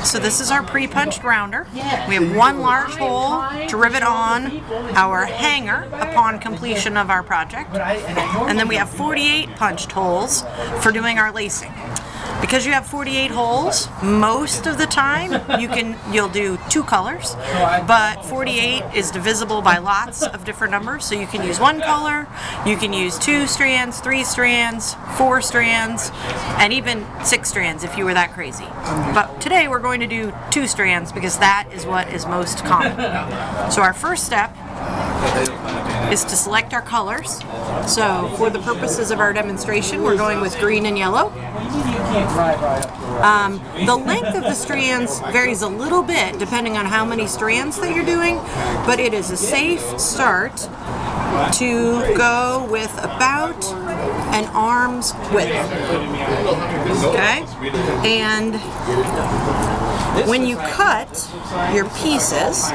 So this is our pre-punched rounder. We have one large hole to rivet on our hanger upon completion of our project. And then we have 48 punched holes for doing our lacing. Because you have 48 holes, most of the time you'll do 2 colors, but 48 is divisible by lots of different numbers, so you can use 1 color, you can use 2 strands, 3 strands, 4 strands, and even 6 strands if you were that crazy. But today we're going to do 2 strands because that is what is most common. So our first step is to select our colors. So for the purposes of our demonstration, we're going with green and yellow. The length of the strands varies a little bit depending on how many strands that you're doing, but it is a safe start to go with about an arm's width. Okay? And when you cut your pieces,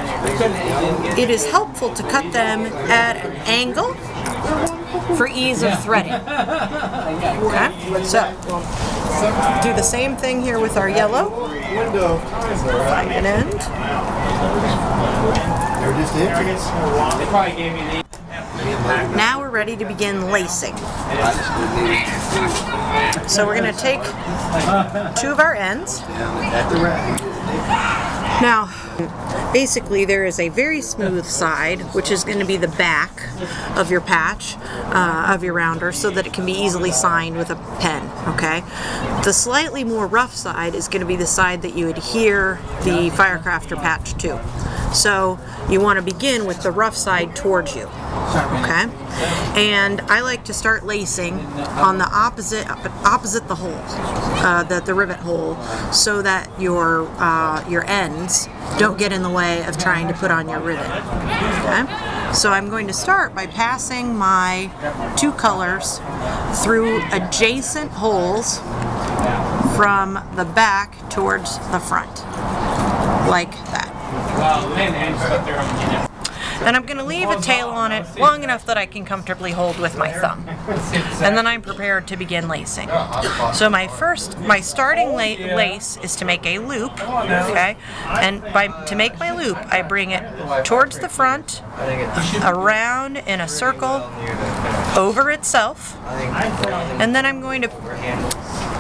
it is helpful to cut them at an angle for ease of threading. Okay? So, we'll do the same thing here with our yellow. Find an end. Now we're ready to begin lacing. So we're going to take 2 of our ends. Now, basically there is a very smooth side, which is going to be the back of your patch, of your rounder, so that it can be easily signed with a pen, okay? The slightly more rough side is going to be the side that you adhere the Firecrafter patch to. So you want to begin with the rough side towards you, okay? And I like to start lacing on the opposite the hole, the rivet hole, so that your ends don't get in the way of trying to put on your rivet. Okay? So I'm going to start by passing my 2 colors through adjacent holes from the back towards the front, like that. And I'm going to leave a tail on it long enough that I can comfortably hold with my thumb. And then I'm prepared to begin lacing. So my starting lace is to make a loop, okay? And to make my loop, I bring it towards the front, around in a circle, over itself, and then I'm going to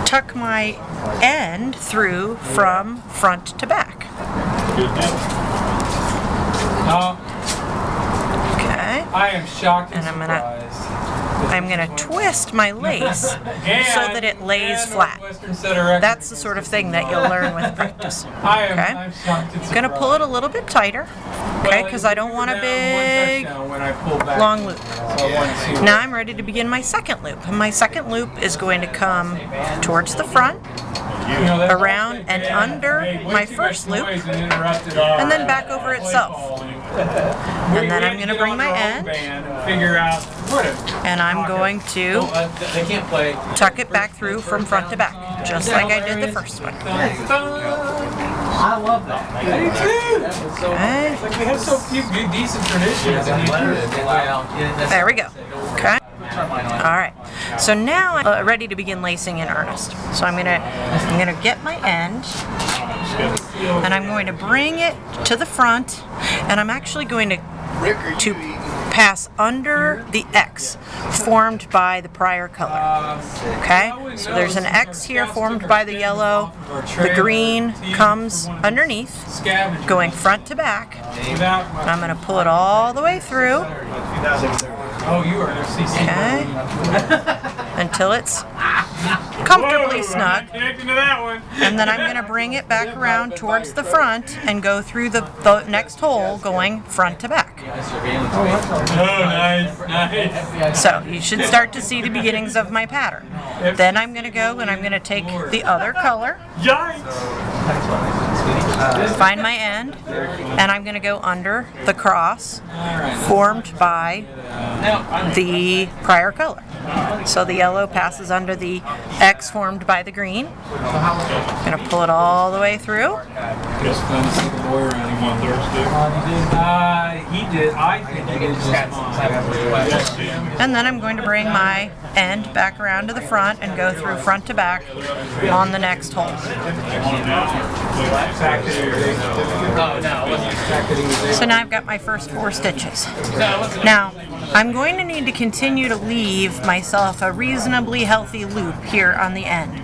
tuck my end through from front to back. Okay. I am shocked and I'm gonna twist my lace so that it lays flat. That's the sort of thing that you'll learn with practice. Okay. I'm gonna pull it a little bit tighter, okay, because I don't want a big long loop. Now I'm ready to begin my second loop, and my second loop is going to come towards the front, around and under my first loop, and then back over itself. And then I'm going to bring my end, and I'm going to tuck it back through from front to back, just like I did the first one. I love that. I do too. Okay. Like we have so few good, decent traditions. There we go. Okay. Alright, so now I'm ready to begin lacing in earnest. So I'm gonna get my end, and I'm going to bring it to the front, and I'm actually going to pass under the X formed by the prior color. Okay, so there's an X here formed by the yellow. The green comes underneath, going front to back. I'm going to pull it all the way through. Okay, until it's comfortably snug, and then I'm going to bring it back around towards the front and go through the next hole going front to back. Oh, nice. So you should start to see the beginnings of my pattern. Then I'm going to go and I'm going to take the other color, find my end, and I'm going to go under the cross formed by the prior color. So the yellow passes under the X formed by the green. I'm going to pull it all the way through. He did. I think he did. And then I'm going to bring my end back around to the front and go through front to back on the next hole. So now I've got my first 4 stitches. Now I'm going to need to continue to leave myself a reasonably healthy loop here on the end.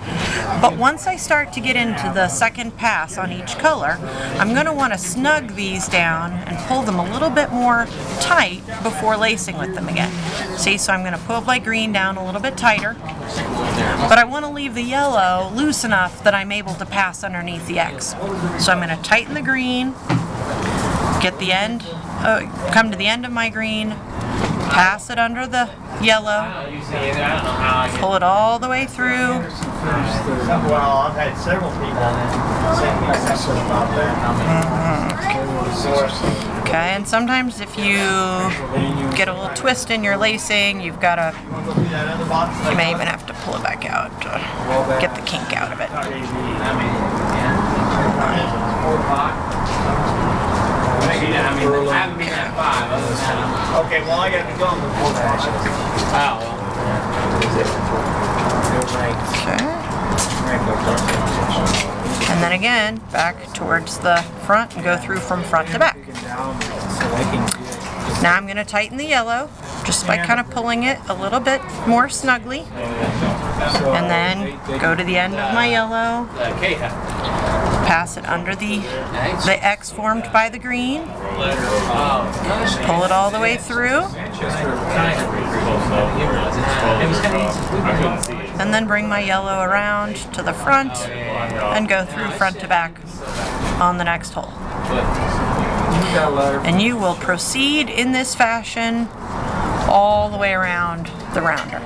But once I start to get into the second pass on each color, I'm going to want to snug these down and pull them a little bit more tight before lacing with them again. See, so I'm going to pull my green down a little bit tighter, but I want to leave the yellow loose enough that I'm able to pass underneath the X. So I'm going to tighten the green, get the end, come to the end of my green, pass it under the yellow, pull it all the way through. Well, I've had several people say something about that. Okay, and sometimes if you get a little twist in your lacing, you've got to, you may even have to pull it back out to get the kink out of it. Okay, well I got to go before that. Okay. And then again, back towards the front and go through from front to back. Now I'm going to tighten the yellow just by kind of pulling it a little bit more snugly. And then go to the end of my yellow, pass it under the X formed by the green, pull it all the way through, and then bring my yellow around to the front and go through front to back on the next hole. And you will proceed in this fashion all the way around the rounder.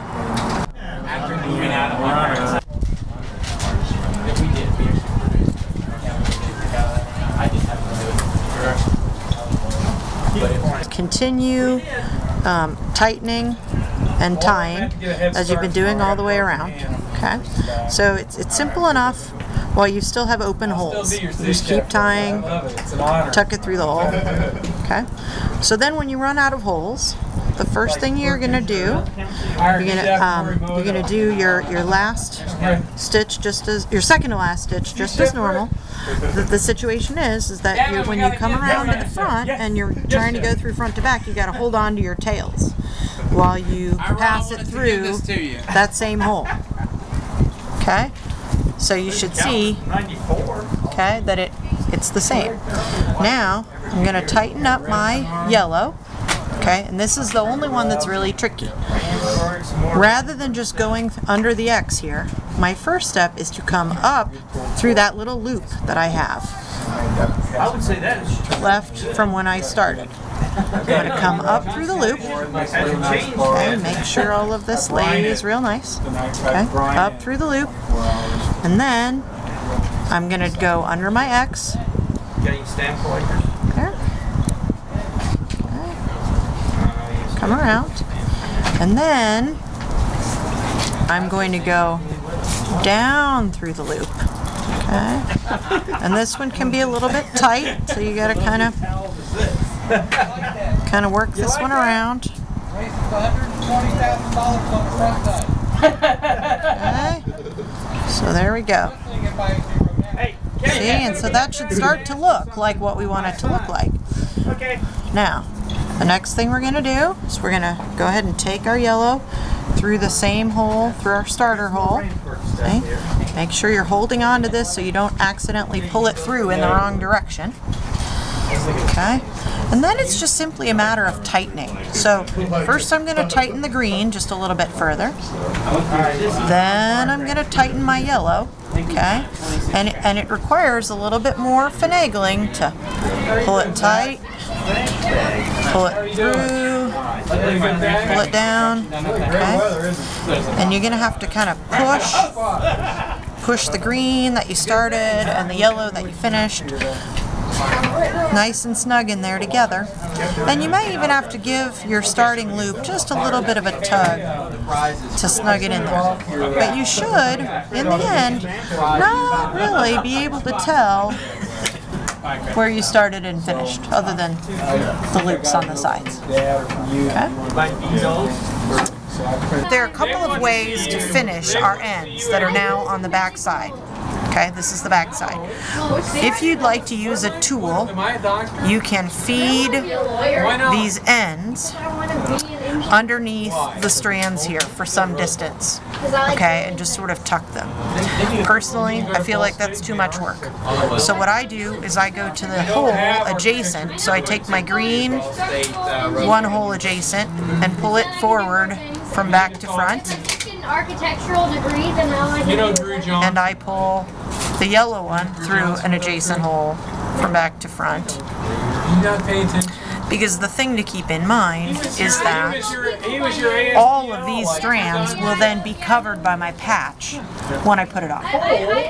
Continue tightening and tying as you've been doing all the way around. Okay, so it's simple enough while you still have open holes. You just keep tying, tuck it through the hole. Okay, so then when you run out of holes, the first thing you're gonna do, you're gonna do your last stitch just as your second to last stitch just as normal. The situation is that when you come around to the front and you're trying to go through front to back, you got to hold on to your tails while you pass it through that same hole. Okay, so you should see, okay, that it's the same. Now I'm going to tighten up my yellow. Okay, and this is the only one that's really tricky. Rather than just going under the X here, my first step is to come up through that little loop that I have left from when I started. I'm going to come up through the loop. Okay, make sure all of this lays real nice. Okay, up through the loop, and then I'm going to go under my X. There. Come around, and then I'm going to go down through the loop. Okay, and this one can be a little bit tight, so you got to kind of work this one around. Okay, so there we go. See, and so that should start to look like what we want it to look like. Now, the next thing we're going to do is we're going to go ahead and take our yellow through the same hole, through our starter hole. Okay? Make sure you're holding on to this so you don't accidentally pull it through in the wrong direction. Okay? And then it's just simply a matter of tightening. So first I'm going to tighten the green just a little bit further. Then I'm going to tighten my yellow. Okay? And it requires a little bit more finagling to pull it tight, pull it through, pull it down, okay? And you're going to have to kind of push the green that you started and the yellow that you finished nice and snug in there together. And you may even have to give your starting loop just a little bit of a tug to snug it in there. But you should, in the end, not really be able to tell where you started and finished, other than the loops on the sides. Okay? There are a couple of ways to finish our ends that are now on the back side. Okay, this is the back side. If you'd like to use a tool, you can feed these ends underneath the strands here for some distance, okay, and just sort of tuck them. Personally, I feel like that's too much work. So what I do is I go to the hole adjacent, so I take my green one hole adjacent and pull it forward from back to front, and I pull the yellow one through an adjacent hole from back to front. You not pay attention. Because the thing to keep in mind is that all of these strands will then be covered by my patch when I put it on.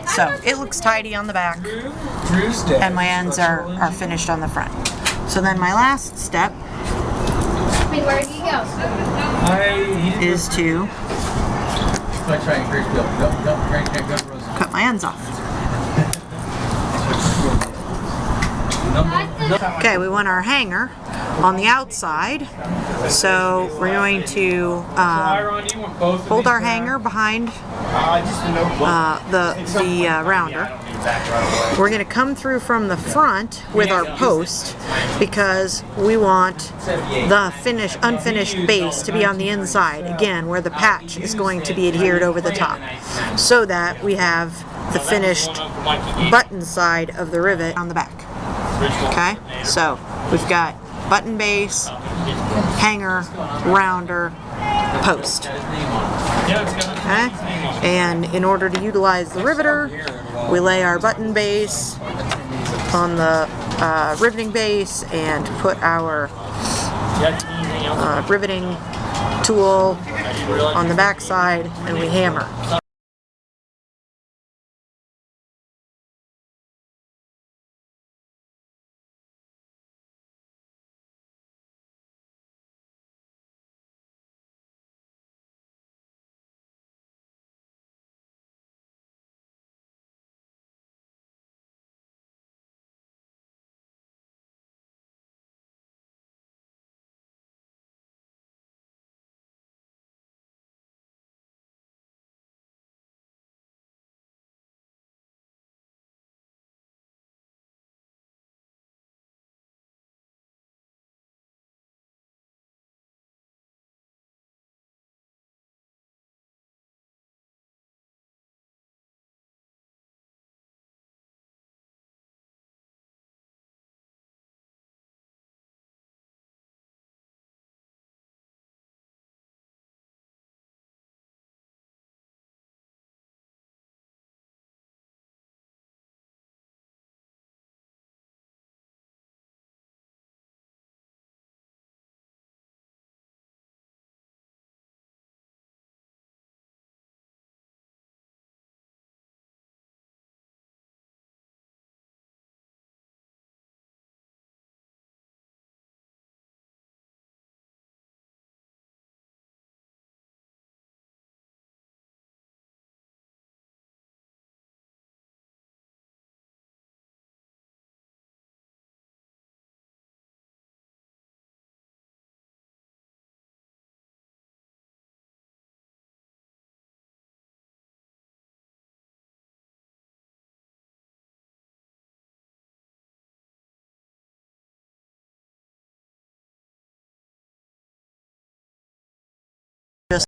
So it looks tidy on the back, and my ends are finished on the front. So then my last step is to cut my ends off. Okay, we want our hanger on the outside, so we're going to hold our hanger behind the rounder. We're going to come through from the front with our post because we want the unfinished base to be on the inside, again, where the patch is going to be adhered over the top, so that we have the finished button side of the rivet on the back. Okay, so we've got button base, hanger, rounder, post. Okay, and in order to utilize the riveter, we lay our button base on the riveting base and put our riveting tool on the back side, and we hammer.